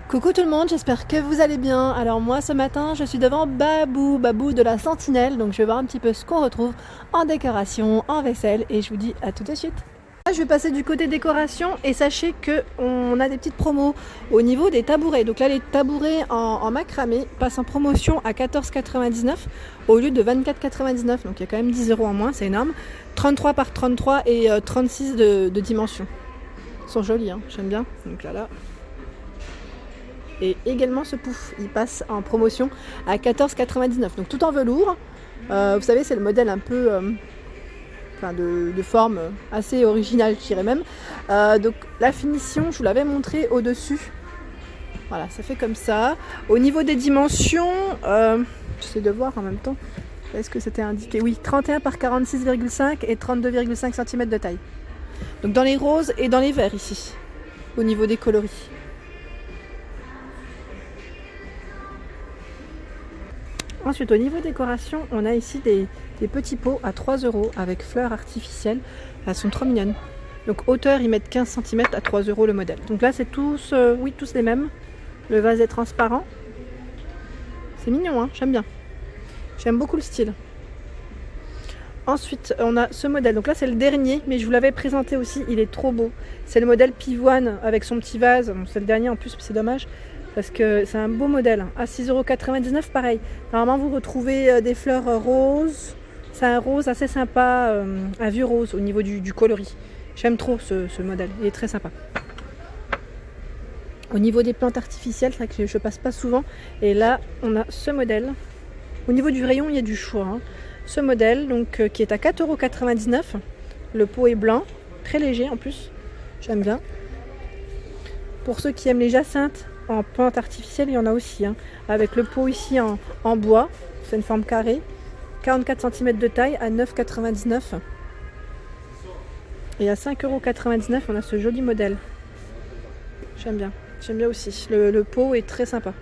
Coucou tout le monde, j'espère que vous allez bien. Alors moi ce matin je suis devant Babou de la Sentinelle, donc je vais voir un petit peu ce qu'on retrouve en décoration, en vaisselle et je vous dis à tout de suite. Là, je vais passer du côté décoration et sachez qu'on a des petites promos au niveau des tabourets. Donc là les tabourets en macramé passent en promotion à 14,99 au lieu de 24,99, donc il y a quand même 10 € en moins, c'est énorme. 33 par 33 et 36 de dimension. Ils sont jolis, hein, j'aime bien. Donc là. Et également ce pouf, il passe en promotion à 14,99. Donc tout en velours. Vous savez, c'est le modèle un peu de forme assez originale, je dirais même. Donc la finition, je vous l'avais montré au-dessus. Voilà, ça fait comme ça. Au niveau des dimensions, j'essaie de voir en même temps. Est-ce que c'était indiqué? Oui, 31 par 46,5 et 32,5 cm de taille. Donc dans les roses et dans les verts ici, au niveau des coloris. Ensuite, au niveau décoration, on a ici des petits pots à 3 € avec fleurs artificielles. Elles sont trop mignonnes. Donc hauteur, ils mettent 15 cm à 3 € le modèle. Donc là, c'est tous les mêmes. Le vase est transparent. C'est mignon, hein, j'aime bien. J'aime beaucoup le style. Ensuite, on a ce modèle. Donc là, c'est le dernier, mais je vous l'avais présenté aussi. Il est trop beau. C'est le modèle pivoine avec son petit vase. Bon, c'est le dernier en plus, c'est dommage. Parce que c'est un beau modèle. À 6,99 €, pareil. Normalement, vous retrouvez des fleurs roses. C'est un rose assez sympa, un vieux rose au niveau du coloris. J'aime trop ce modèle. Il est très sympa. Au niveau des plantes artificielles, c'est vrai que je passe pas souvent. Et là, on a ce modèle. Au niveau du rayon, il y a du choix. Hein. Ce modèle, donc, qui est à 4,99 €. Le pot est blanc, très léger en plus. J'aime bien. Pour ceux qui aiment les jacinthes, en plante artificielle, il y en a aussi, hein, avec le pot ici en bois, c'est une forme carrée, 44 cm de taille à 9,99 €. Et à 5,99 €, on a ce joli modèle. J'aime bien aussi. Le pot est très sympa.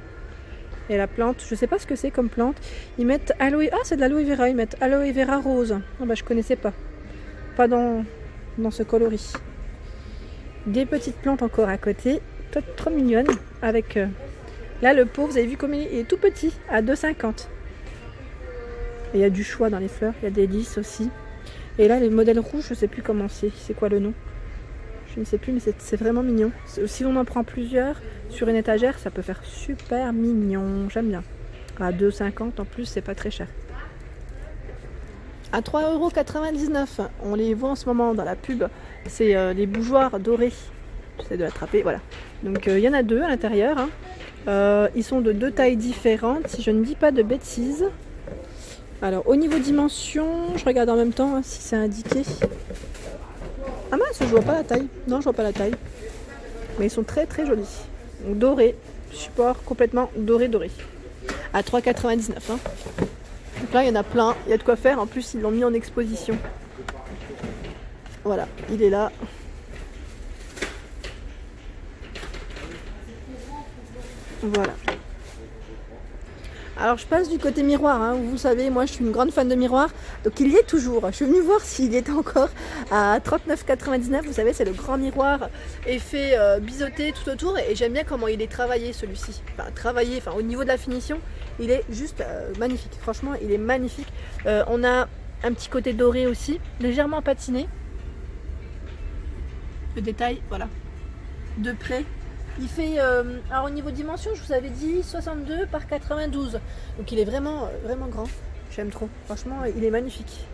Et la plante, je ne sais pas ce que c'est comme plante. Ils mettent aloe, c'est de l'aloe vera, ils mettent aloe vera rose. Ah bah je connaissais pas. Pas dans ce coloris. Des petites plantes encore à côté. Trop mignonne avec là le pot, vous avez vu comme il est tout petit à 2,50 €. Et il y a du choix dans les fleurs, il y a des lys aussi. Et là les modèles rouges, je sais plus comment c'est quoi le nom, je ne sais plus, mais c'est vraiment mignon. Si on en prend plusieurs sur une étagère, ça peut faire super mignon. J'aime bien. À 2,50 € en plus, c'est pas très cher. À 3,99 €, on les voit en ce moment dans la pub, c'est les bougeoirs dorés. J'essaie de l'attraper, voilà. Donc il y en a deux à l'intérieur. Hein. Ils sont de deux tailles différentes, si je ne dis pas de bêtises. Alors au niveau dimension, je regarde en même temps hein, si c'est indiqué. Ah mince, je vois pas la taille. Non, je vois pas la taille. Mais ils sont très très jolis. Donc dorés, support complètement doré. À 3,99 €. Hein. Donc là il y en a plein, il y a de quoi faire. En plus ils l'ont mis en exposition. Voilà, il est là. Voilà. Alors je passe du côté miroir, hein, vous savez, moi je suis une grande fan de miroir, donc il y est toujours. Je suis venue voir s'il était encore à 39,99 €. Vous savez, c'est le grand miroir effet biseauté tout autour, et j'aime bien comment il est travaillé celui-ci. Au niveau de la finition, il est juste magnifique. Franchement, il est magnifique. On a un petit côté doré aussi, légèrement patiné. Le détail, voilà, de près. Il fait, alors au niveau dimension, je vous avais dit 62 par 92. Donc il est vraiment grand. J'aime trop. Franchement, il est magnifique.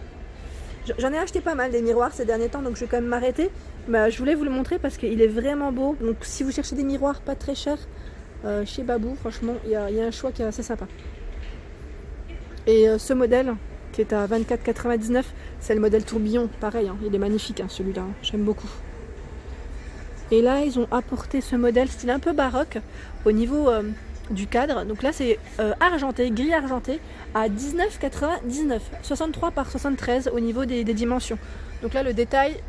J'en ai acheté pas mal des miroirs ces derniers temps, donc je vais quand même m'arrêter. Mais je voulais vous le montrer parce qu'il est vraiment beau. Donc si vous cherchez des miroirs pas très chers, chez Babou, franchement, il y a un choix qui est assez sympa. Et ce modèle, qui est à 24,99 €, c'est le modèle tourbillon. Pareil, hein, il est magnifique hein, celui-là. Hein, j'aime beaucoup. Et là, ils ont apporté ce modèle style un peu baroque au niveau du cadre. Donc là, c'est argenté, gris argenté, à 19,99 €. 63 par 73 au niveau des dimensions. Donc là, le détail,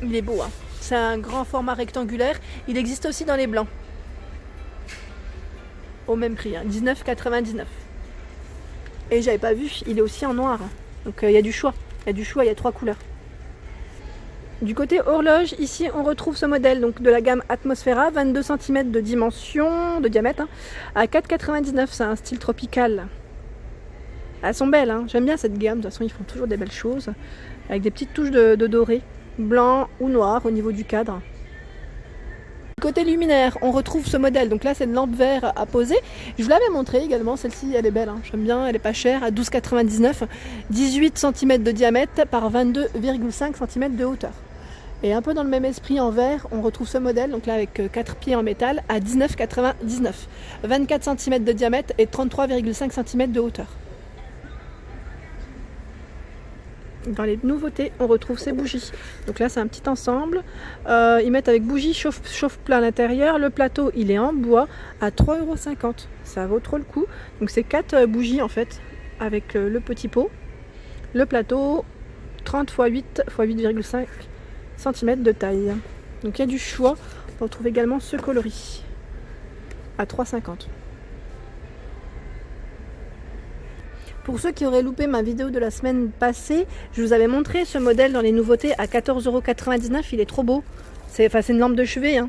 il est beau. Hein. C'est un grand format rectangulaire. Il existe aussi dans les blancs. Au même prix, hein, 19,99 €. Et j'avais pas vu, il est aussi en noir. Donc il y a du choix. Il y a 3 couleurs. Du côté horloge, ici on retrouve ce modèle donc de la gamme Atmosphera, 22 cm de dimension, de diamètre, hein, à 4,99 €. C'est un style tropical. Elles sont belles, hein. J'aime bien cette gamme, de toute façon ils font toujours des belles choses. Avec des petites touches de doré, blanc ou noir au niveau du cadre. Côté luminaire, on retrouve ce modèle, donc là c'est une lampe vert à poser. Je vous l'avais montré également, celle-ci elle est belle, hein. J'aime bien, elle est pas chère, à 12,99 €, 18 cm de diamètre par 22,5 cm de hauteur. Et un peu dans le même esprit en verre, on retrouve ce modèle, donc là avec 4 pieds en métal, à 19,99 €, 24 cm de diamètre et 33,5 cm de hauteur. Dans les nouveautés, on retrouve ces bougies. Donc là, c'est un petit ensemble. Ils mettent avec bougie chauffe-plat à l'intérieur. Le plateau, il est en bois à 3,50 €. Ça vaut trop le coup. Donc c'est 4 bougies en fait, avec le petit pot. Le plateau, 30 x 8 x 8,5 cm de taille. Donc il y a du choix. On retrouve également ce coloris à 3,50 €. Pour ceux qui auraient loupé ma vidéo de la semaine passée, je vous avais montré ce modèle dans les nouveautés à 14,99 €. Il est trop beau. C'est une lampe de chevet, hein.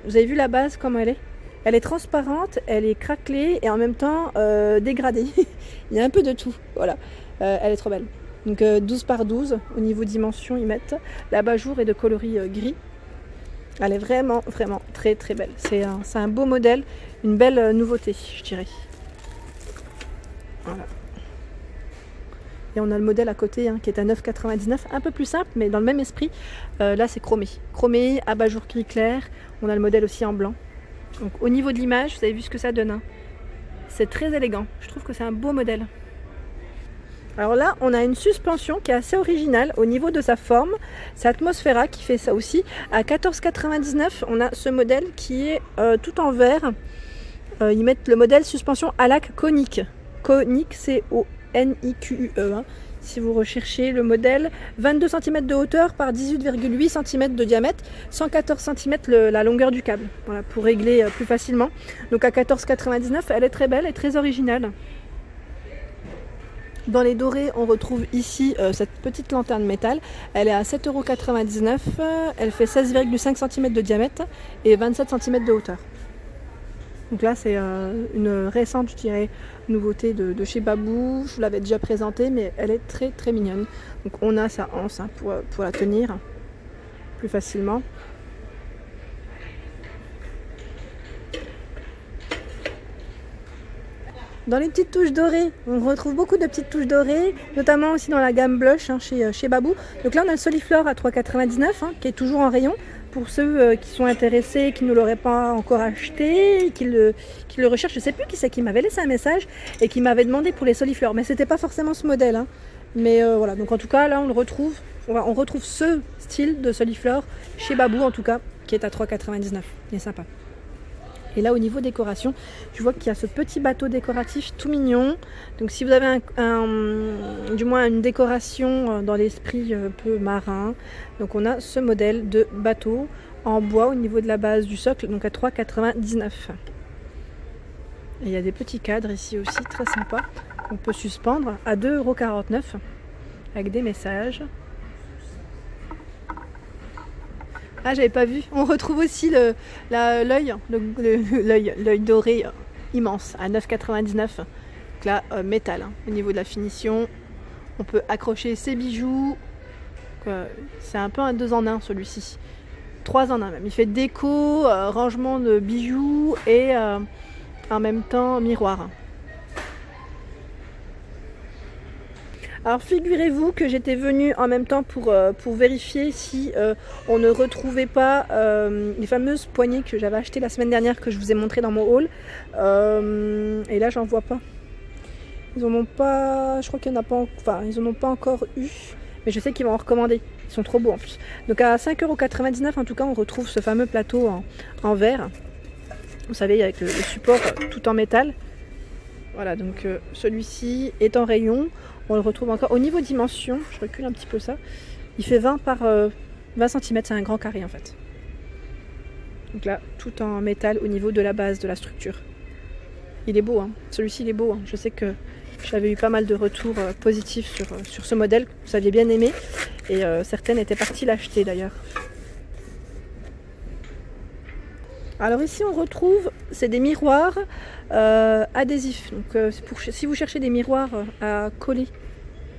Vous avez vu la base, comment elle est? Elle est transparente, elle est craquelée et en même temps dégradée. Il y a un peu de tout. Voilà. Elle est trop belle. Donc 12 par 12 au niveau dimension, ils mettent. L'abat-jour est de coloris gris. Elle est vraiment, vraiment très très belle. C'est un beau modèle, une belle nouveauté, je dirais. Voilà. Et on a le modèle à côté, hein, qui est à 9,99 €, un peu plus simple, mais dans le même esprit. Là, c'est chromé. Chromé, abat-jour gris clair. On a le modèle aussi en blanc. Donc, au niveau de l'image, vous avez vu ce que ça donne, hein. C'est très élégant. Je trouve que c'est un beau modèle. Alors là, on a une suspension qui est assez originale au niveau de sa forme. C'est Atmosphera qui fait ça aussi. À 14,99 €, on a ce modèle qui est tout en verre. Ils mettent le modèle suspension à lac conique. Conique, C-O-N-I-Q-U-E, hein. Si vous recherchez le modèle, 22 cm de hauteur par 18,8 cm de diamètre, 114 cm la longueur du câble, voilà, pour régler plus facilement. Donc à 14,99 €, elle est très belle et très originale. Dans les dorés, on retrouve ici cette petite lanterne métal. Elle est à 7,99 €. Elle fait 16,5 cm de diamètre et 27 cm de hauteur. Donc là, c'est une récente, je dirais, nouveauté de chez Babou. Je vous l'avais déjà présentée, mais elle est très très mignonne. Donc on a sa anse, hein, pour la tenir plus facilement. Dans les petites touches dorées, on retrouve beaucoup de petites touches dorées, notamment aussi dans la gamme blush, hein, chez Babou. Donc là, on a le Soliflore à 3,99 €, hein, qui est toujours en rayon. Pour ceux qui sont intéressés, qui ne l'auraient pas encore acheté, qui le recherchent, je ne sais plus qui c'est qui m'avait laissé un message et qui m'avait demandé pour les Soliflore, mais c'était pas forcément ce modèle, hein. Mais voilà, donc en tout cas là on retrouve ce style de Soliflore chez Babou en tout cas, qui est à 3,99 €. Il est sympa. Et là au niveau décoration, je vois qu'il y a ce petit bateau décoratif tout mignon. Donc si vous avez du moins une décoration dans l'esprit un peu marin, donc on a ce modèle de bateau en bois au niveau de la base du socle, donc à 3,99 €. Et il y a des petits cadres ici aussi très sympas qu'on peut suspendre à 2,49 € avec des messages. Ah, j'avais pas vu. On retrouve aussi l'œil doré immense à 9,99 €. Donc là, métal, hein, au niveau de la finition. On peut accrocher ses bijoux. C'est un peu un 2 en 1 celui-ci. 3 en 1 même. Il fait déco, rangement de bijoux et en même temps miroir. Alors figurez-vous que j'étais venue en même temps pour vérifier si on ne retrouvait pas les fameuses poignées que j'avais achetées la semaine dernière, que je vous ai montré dans mon haul. Et là j'en vois pas. Ils en ont pas, je crois qu'il y en a pas, enfin ils en ont pas encore eu. Mais je sais qu'ils vont en recommander. Ils sont trop beaux en plus. Donc à 5,99 € en tout cas, on retrouve ce fameux plateau en verre. Vous savez, avec le support tout en métal. Voilà, donc celui-ci est en rayon. On le retrouve encore au niveau dimension. Je recule un petit peu ça. Il fait 20 par 20 cm. C'est un grand carré en fait. Donc là, tout en métal au niveau de la base de la structure. Il est beau, hein. Celui-ci il est beau, hein. Je sais que J'avais eu pas mal de retours positifs sur ce modèle, vous aviez bien aimé, et certaines étaient parties l'acheter d'ailleurs. Alors ici on retrouve, c'est des miroirs adhésifs, donc si vous cherchez des miroirs à coller,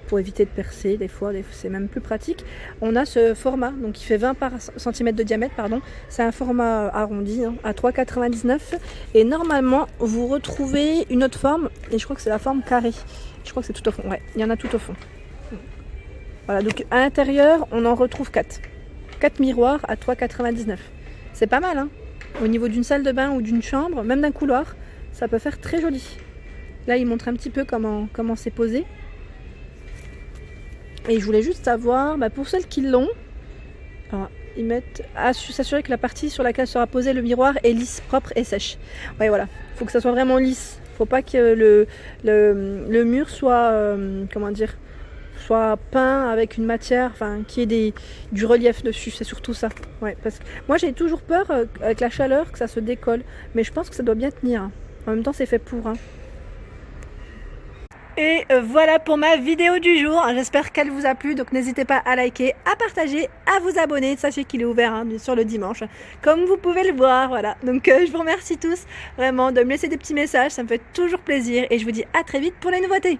pour éviter de percer des fois c'est même plus pratique, on a ce format, donc il fait 20 par cm de diamètre, pardon. C'est un format arrondi hein, à 3,99 €, et normalement vous retrouvez une autre forme, et je crois que c'est la forme carrée, je crois que c'est tout au fond, ouais, il y en a tout au fond. Voilà, donc à l'intérieur on en retrouve 4 miroirs à 3,99 €. C'est pas mal hein, au niveau d'une salle de bain ou d'une chambre, même d'un couloir, ça peut faire très joli. Là il montre un petit peu comment c'est posé. Et je voulais juste savoir, pour celles qui l'ont, ils mettent à s'assurer que la partie sur laquelle sera posé le miroir est lisse, propre et sèche. Ouais, voilà, il faut que ça soit vraiment lisse. Il ne faut pas que le mur soit, soit peint avec une matière, enfin, qu'il y ait du relief dessus. C'est surtout ça. Ouais, parce que moi j'ai toujours peur avec la chaleur que ça se décolle, mais je pense que ça doit bien tenir. En même temps, c'est fait pour. Et voilà pour ma vidéo du jour, j'espère qu'elle vous a plu, donc n'hésitez pas à liker, à partager, à vous abonner, sachez qu'il est ouvert bien sûr le dimanche, comme vous pouvez le voir, voilà. Donc je vous remercie tous vraiment de me laisser des petits messages, ça me fait toujours plaisir, et je vous dis à très vite pour les nouveautés.